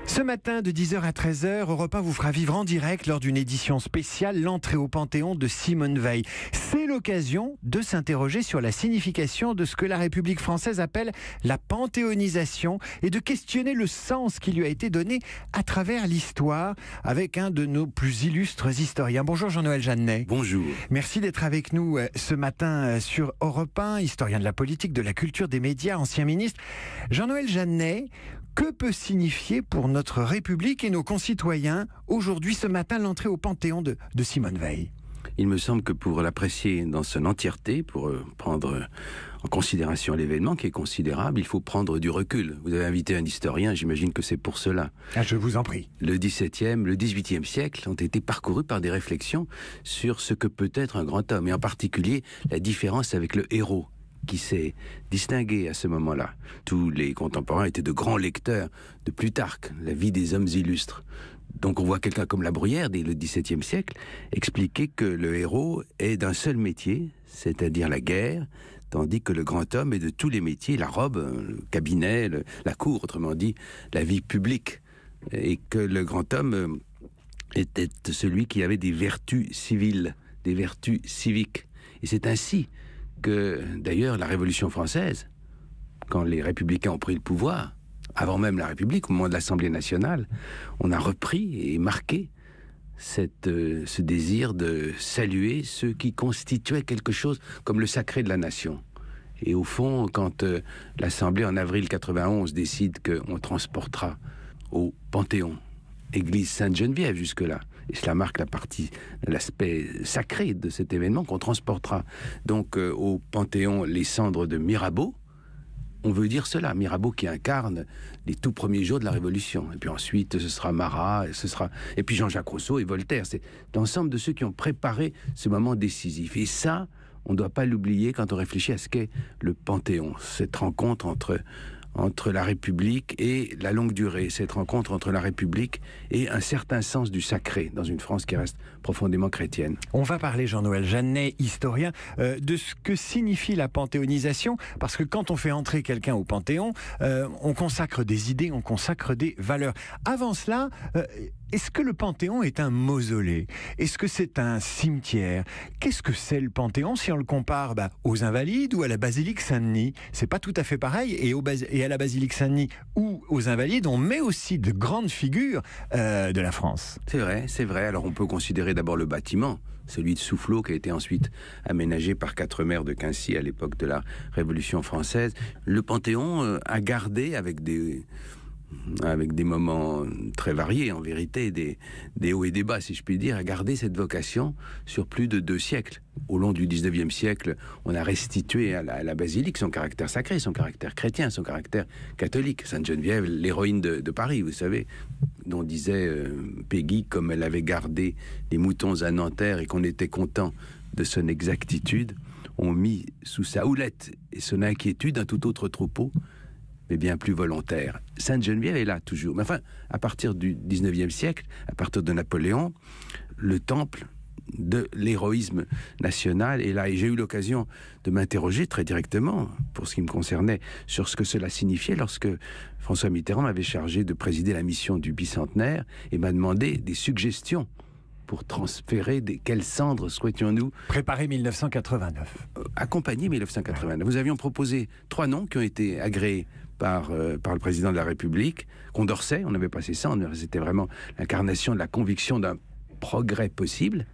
Ce matin, de 10h à 13h, Europe 1 vous fera vivre en direct lors d'une édition spéciale l'entrée au Panthéon de Simone Veil. C'est l'occasion de s'interroger sur la signification de ce que la République française appelle la panthéonisation et de questionner le sens qui lui a été donné à travers l'histoire avec un de nos plus illustres historiens. Bonjour Jean-Noël Jeannet. Bonjour. Merci d'être avec nous ce matin sur Europe 1, historien de la politique, de la culture, des médias, ancien ministre. Jean-Noël Jeannet, que peut signifier pour notre République et nos concitoyens aujourd'hui, ce matin, l'entrée au Panthéon de Simone Veil? Il me semble que pour l'apprécier dans son entièreté, pour prendre en considération l'événement qui est considérable, il faut prendre du recul. Vous avez invité un historien, j'imagine que c'est pour cela. Ah, je vous en prie. Le XVIIe, le XVIIIe siècle ont été parcourus par des réflexions sur ce que peut être un grand homme, et en particulier la différence avec le héros, qui s'est distingué à ce moment-là. Tous les contemporains étaient de grands lecteurs de Plutarque, la vie des hommes illustres. Donc on voit quelqu'un comme La Bruyère, dès le XVIIe siècle, expliquer que le héros est d'un seul métier, c'est-à-dire la guerre, tandis que le grand homme est de tous les métiers, la robe, le cabinet, la cour, autrement dit, la vie publique. Et que le grand homme était celui qui avait des vertus civiles, des vertus civiques. Et c'est ainsi que, d'ailleurs, la Révolution française, quand les républicains ont pris le pouvoir, avant même la République, au moment de l'Assemblée nationale, on a repris et marqué ce désir de saluer ceux qui constituaient quelque chose comme le sacré de la nation. Et au fond, quand l'Assemblée, en avril 91, décide qu'on transportera au Panthéon, église Sainte-Geneviève jusque-là, et cela marque l'aspect sacré de cet événement, qu'on transportera donc au Panthéon les cendres de Mirabeau. On veut dire cela, Mirabeau qui incarne les tout premiers jours de la Révolution. Et puis ensuite, ce sera Marat, et puis Jean-Jacques Rousseau et Voltaire. C'est l'ensemble de ceux qui ont préparé ce moment décisif. Et ça, on ne doit pas l'oublier quand on réfléchit à ce qu'est le Panthéon. Cette rencontre entre la République et la longue durée, cette rencontre entre la République et un certain sens du sacré dans une France qui reste profondément chrétienne. On va parler, Jean-Noël Jeannet, historien, de ce que signifie la panthéonisation, parce que quand on fait entrer quelqu'un au Panthéon, on consacre des idées, on consacre des valeurs. Avant cela, est-ce que le Panthéon est un mausolée? Est-ce que c'est un cimetière? Qu'est-ce que c'est le Panthéon si on le compare aux Invalides ou à la basilique Saint-Denis? C'est pas tout à fait pareil, et à la basilique Saint-Denis ou aux Invalides, on met aussi de grandes figures de la France. C'est vrai. Alors on peut considérer d'abord le bâtiment, celui de Soufflot, qui a été ensuite aménagé par 4 maires de Quincy à l'époque de la Révolution française. Le Panthéon a gardé, avec des moments très variés, en vérité, des hauts et des bas, si je puis dire, a gardé cette vocation sur plus de 2 siècles. Au long du 19e siècle, on a restitué à la basilique son caractère sacré, son caractère chrétien, son caractère catholique. Sainte-Geneviève, l'héroïne de Paris, vous savez, dont disait Peggy, comme elle avait gardé les moutons à Nanterre et qu'on était content de son exactitude, on mit sous sa houlette et son inquiétude un tout autre troupeau, mais bien plus volontaire. Sainte-Geneviève est là toujours. Mais enfin, à partir du 19e siècle, à partir de Napoléon, le temple de l'héroïsme national est là. Et j'ai eu l'occasion de m'interroger très directement, pour ce qui me concernait, sur ce que cela signifiait lorsque François Mitterrand m'avait chargé de présider la mission du bicentenaire et m'a demandé des suggestions pour transférer quelles cendres souhaitions-nous préparer 1989. Accompagner 1989. Nous avions proposé 3 noms qui ont été agréés par le président de la République. Condorcet, on avait passé ça, c'était vraiment l'incarnation de la conviction d'un progrès possible.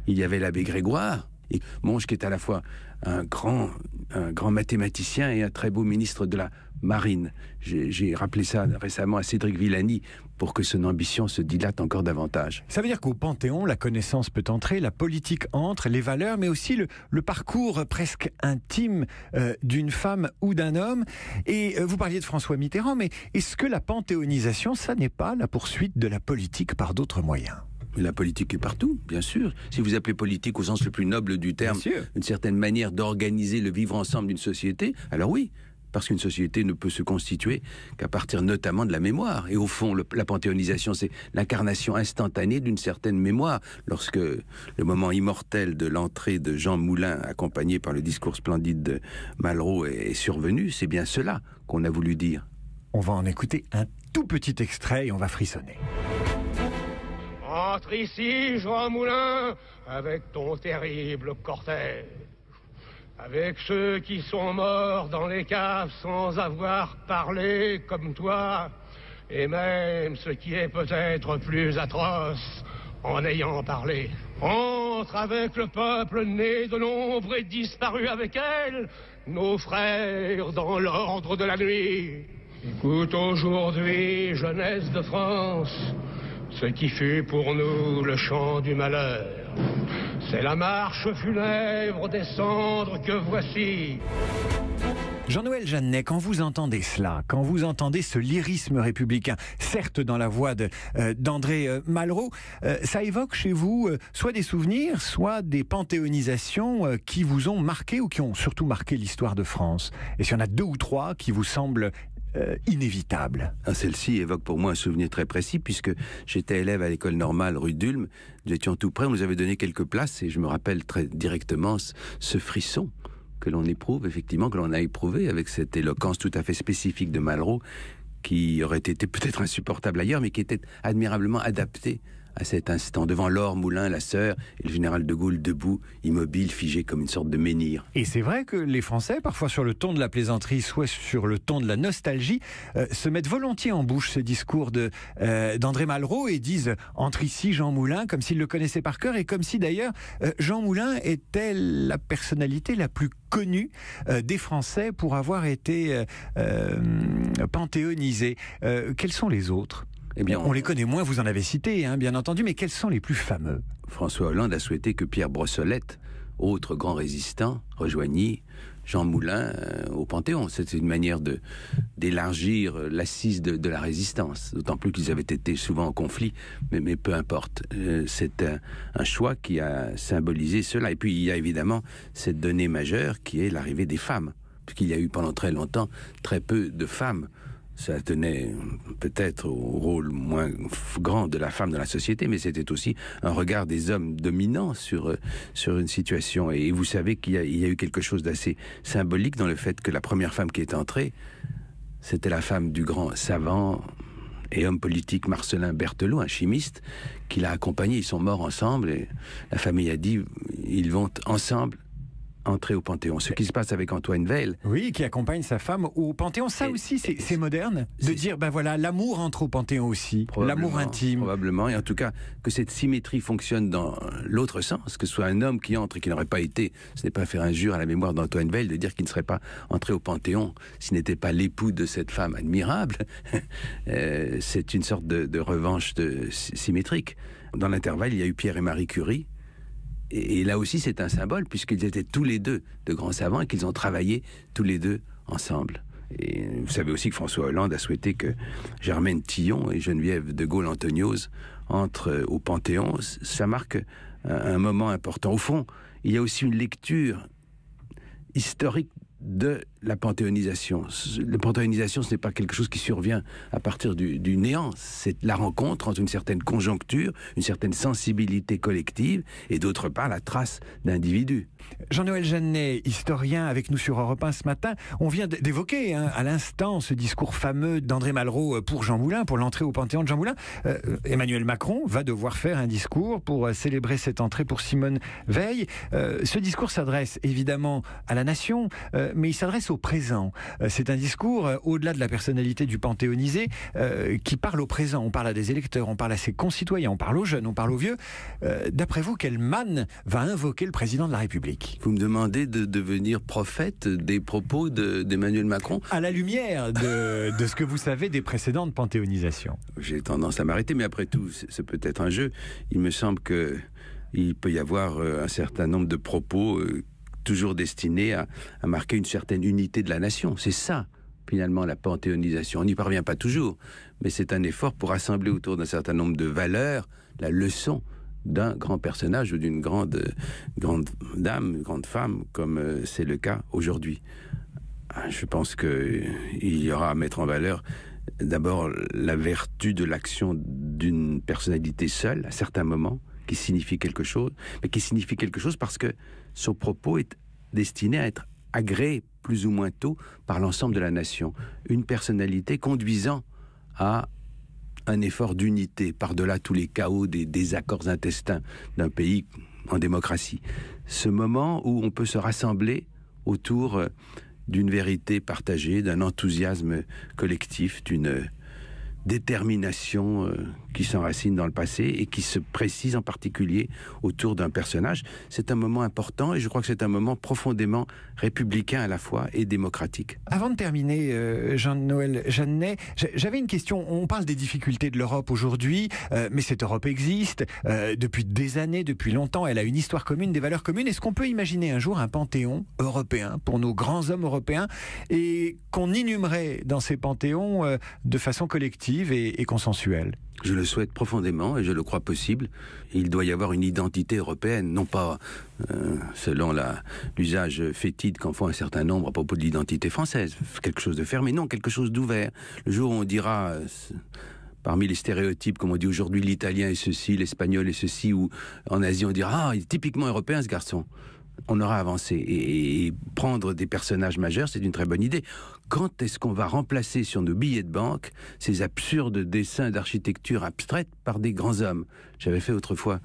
Il y avait l'abbé Grégoire, et Monge qui est à la fois un grand mathématicien et un très beau ministre de la Marine. J'ai rappelé ça récemment à Cédric Villani pour que son ambition se dilate encore davantage. Ça veut dire qu'au Panthéon, la connaissance peut entrer, la politique entre, les valeurs, mais aussi le parcours presque intime d'une femme ou d'un homme. Et vous parliez de François Mitterrand, mais est-ce que la panthéonisation, ça n'est pas la poursuite de la politique par d'autres moyens ? Mais la politique est partout, bien sûr. Si vous appelez politique au sens le plus noble du terme, une certaine manière d'organiser le vivre ensemble d'une société, alors oui, parce qu'une société ne peut se constituer qu'à partir notamment de la mémoire. Et au fond, la panthéonisation, c'est l'incarnation instantanée d'une certaine mémoire. Lorsque le moment immortel de l'entrée de Jean Moulin, accompagné par le discours splendide de Malraux, est survenu, c'est bien cela qu'on a voulu dire. On va en écouter un tout petit extrait et on va frissonner. Entre ici, Jean Moulin, avec ton terrible cortège. Avec ceux qui sont morts dans les caves sans avoir parlé comme toi. Et même ce qui est peut-être plus atroce, en ayant parlé. Entre avec le peuple né de l'ombre et disparu avec elle, nos frères dans l'ordre de la nuit. Écoute aujourd'hui, jeunesse de France, ce qui fut pour nous le chant du malheur. C'est la marche funèbre des cendres que voici. Jean-Noël Jeannet, quand vous entendez cela, quand vous entendez ce lyrisme républicain, certes dans la voix d'André Malraux, ça évoque chez vous soit des souvenirs, soit des panthéonisations qui vous ont marqué ou qui ont surtout marqué l'histoire de France. Et s'il y en a 2 ou 3 qui vous semblent inévitables. Celle-ci évoque pour moi un souvenir très précis, puisque j'étais élève à l'école normale rue d'Ulm, nous étions tout près, on nous avait donné quelques places, et je me rappelle très directement ce frisson que l'on éprouve, effectivement, que l'on a éprouvé avec cette éloquence tout à fait spécifique de Malraux, qui aurait été peut-être insupportable ailleurs, mais qui était admirablement adapté à cet instant, devant Laure Moulin, la sœur, et le général de Gaulle debout, immobile, figé comme une sorte de menhir. Et c'est vrai que les Français, parfois sur le ton de la plaisanterie, soit sur le ton de la nostalgie, se mettent volontiers en bouche ce discours d'André Malraux et disent « Entre ici Jean Moulin », comme s'ils le connaissaient par cœur, et comme si d'ailleurs Jean Moulin était la personnalité la plus connue des Français pour avoir été panthéonisé. Quels sont les autres ? Eh bien, on les connaît moins, vous en avez cité, hein, bien entendu, mais quels sont les plus fameux ? François Hollande a souhaité que Pierre Brossolette, autre grand résistant, rejoignît Jean Moulin au Panthéon. C'était une manière d'élargir l'assise de la résistance, d'autant plus qu'ils avaient été souvent en conflit, mais peu importe. C'est un choix qui a symbolisé cela. Et puis il y a évidemment cette donnée majeure qui est l'arrivée des femmes, puisqu'il y a eu pendant très longtemps très peu de femmes. Ça tenait peut-être au rôle moins grand de la femme dans la société, mais c'était aussi un regard des hommes dominants sur une situation. Et vous savez qu'il y a eu quelque chose d'assez symbolique dans le fait que la première femme qui est entrée, c'était la femme du grand savant et homme politique Marcellin Berthelot, un chimiste, qui l'a accompagné. Ils sont morts ensemble et la famille a dit ils vont ensemble entrer au Panthéon. Ce qui se passe avec Antoine Weil. Oui, qui accompagne sa femme au Panthéon. Ça aussi, c'est moderne, de dire, ben voilà, l'amour entre au Panthéon aussi, l'amour intime. Probablement, et en tout cas, que cette symétrie fonctionne dans l'autre sens, que ce soit un homme qui entre et qui n'aurait pas été, ce n'est pas faire injure à la mémoire d'Antoine Weil de dire qu'il ne serait pas entré au Panthéon s'il n'était pas l'époux de cette femme admirable. C'est une sorte de revanche symétrique. Dans l'intervalle, il y a eu Pierre et Marie Curie. Et là aussi, c'est un symbole, puisqu'ils étaient tous les deux de grands savants et qu'ils ont travaillé tous les deux ensemble. Et vous savez aussi que François Hollande a souhaité que Germaine Tillon et Geneviève de Gaulle-Antoniose entrent au Panthéon. Ça marque un moment important. Au fond, il y a aussi une lecture historique de la panthéonisation. La panthéonisation, ce n'est pas quelque chose qui survient à partir du néant. C'est la rencontre entre une certaine conjoncture, une certaine sensibilité collective, et d'autre part, la trace d'individus. Jean-Noël Jeannet, historien avec nous sur Europe 1 ce matin, on vient d'évoquer à l'instant ce discours fameux d'André Malraux pour Jean Moulin, pour l'entrée au Panthéon de Jean Moulin. Emmanuel Macron va devoir faire un discours pour célébrer cette entrée pour Simone Veil. Ce discours s'adresse évidemment à la nation, mais il s'adresse au présent. C'est un discours, au-delà de la personnalité du panthéonisé, qui parle au présent. On parle à des électeurs, on parle à ses concitoyens, on parle aux jeunes, on parle aux vieux. D'après vous, quelle manne va invoquer le président de la République ? Vous me demandez de devenir prophète des propos d'Emmanuel Macron ? À la lumière de ce que vous savez des précédentes panthéonisations. J'ai tendance à m'arrêter, mais après tout, c'est peut-être un jeu. Il me semble qu'il peut y avoir un certain nombre de propos toujours destinés à marquer une certaine unité de la nation. C'est ça, finalement, la panthéonisation. On n'y parvient pas toujours, mais c'est un effort pour rassembler autour d'un certain nombre de valeurs la leçon d'un grand personnage ou d'une grande dame, grande femme, comme c'est le cas aujourd'hui. Je pense qu'il y aura à mettre en valeur d'abord la vertu de l'action d'une personnalité seule, à certains moments, qui signifie quelque chose, mais qui signifie quelque chose parce que son propos est destiné à être agréé plus ou moins tôt par l'ensemble de la nation. Une personnalité conduisant à un effort d'unité par-delà tous les chaos des désaccords intestins d'un pays en démocratie. Ce moment où on peut se rassembler autour d'une vérité partagée, d'un enthousiasme collectif, d'une détermination qui s'enracine dans le passé et qui se précise en particulier autour d'un personnage. C'est un moment important et je crois que c'est un moment profondément républicain à la fois et démocratique. Avant de terminer, Jean-Noël Jeannet, j'avais une question. On parle des difficultés de l'Europe aujourd'hui, mais cette Europe existe depuis des années, depuis longtemps. Elle a une histoire commune, des valeurs communes. Est-ce qu'on peut imaginer un jour un panthéon européen pour nos grands hommes européens et qu'on inhumerait dans ces panthéons de façon collective et consensuelle? Je le souhaite profondément et je le crois possible. Il doit y avoir une identité européenne, non pas selon l'usage fétide qu'en font un certain nombre à propos de l'identité française, quelque chose de fermé, non, quelque chose d'ouvert. Le jour où on dira, parmi les stéréotypes, comme on dit aujourd'hui, l'italien est ceci, l'espagnol est ceci, ou en Asie on dira, il est typiquement européen ce garçon. On aura avancé et prendre des personnages majeurs, c'est une très bonne idée. Quand est-ce qu'on va remplacer sur nos billets de banque ces absurdes dessins d'architecture abstraite par des grands hommes? J'avais fait autrefois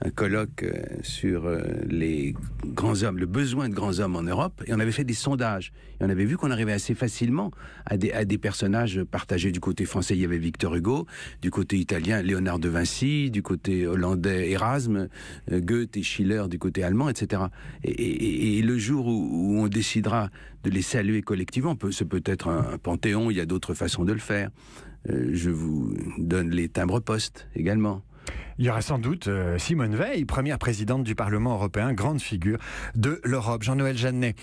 un colloque sur les grands hommes, le besoin de grands hommes en Europe, et on avait fait des sondages. Et on avait vu qu'on arrivait assez facilement à des personnages partagés. Du côté français, il y avait Victor Hugo, du côté italien, Léonard de Vinci, du côté hollandais, Erasme, Goethe et Schiller du côté allemand, etc. Et le jour où on décidera de les saluer collectivement, c'est peut-être un panthéon, il y a d'autres façons de le faire. Je vous donne les timbres-poste également. Il y aura sans doute Simone Veil, première présidente du Parlement européen, grande figure de l'Europe. Jean-Noël Jeannet.